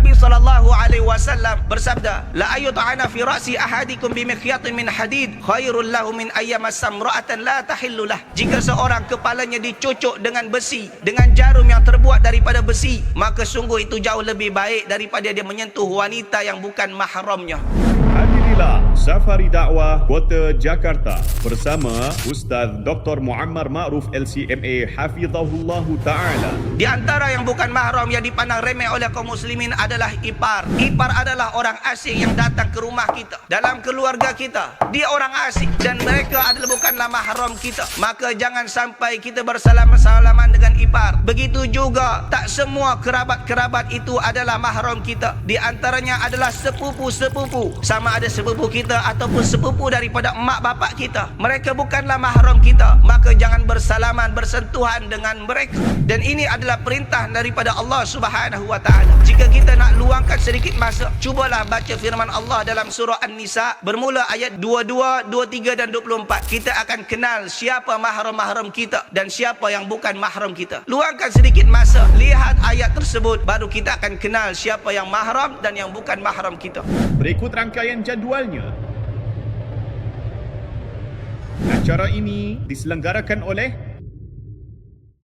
Nabi SAW bersabda, la ayut'ana fi ra'si ahadikum bimikhyatin min hadid khairul lahu min ayyamassam ra'atan la tahillulah. Jika seorang kepalanya dicucuk dengan besi, dengan jarum yang terbuat daripada besi, maka sungguh itu jauh lebih baik daripada dia menyentuh wanita yang bukan mahramnya. Hadirilah Safari Dakwah Kota Jakarta bersama Ustaz Dr. Muammar Ma'ruf LCMA Hafizahullahu Ta'ala. Di antara yang bukan mahram yang dipandang remeh oleh kaum muslimin adalah ipar. Ipar adalah orang asing yang datang ke rumah kita, dalam keluarga kita. Dia orang asing dan mereka adalah bukanlah mahram kita. Maka jangan sampai kita bersalaman-salaman dengan ipar. Begitu juga tak semua kerabat-kerabat itu adalah mahram kita. Di antaranya adalah sepupu-sepupu, sama ada sepupu kita ataupun sepupu daripada emak bapak kita. Mereka bukanlah mahram kita, maka jangan bersalaman, bersentuhan dengan mereka. Dan ini adalah perintah daripada Allah Subhanahu wa taala. Jika kita nak luangkan sedikit masa, cubalah baca firman Allah dalam surah An-Nisa bermula ayat 22, 23 dan 24. Kita akan kenal siapa mahram-mahram kita dan siapa yang bukan mahram kita. Luangkan sedikit masa, lihat ayat tersebut, baru kita akan kenal siapa yang mahram dan yang bukan mahram kita. Berikut rangkaian jadualnya. Acara ini diselenggarakan oleh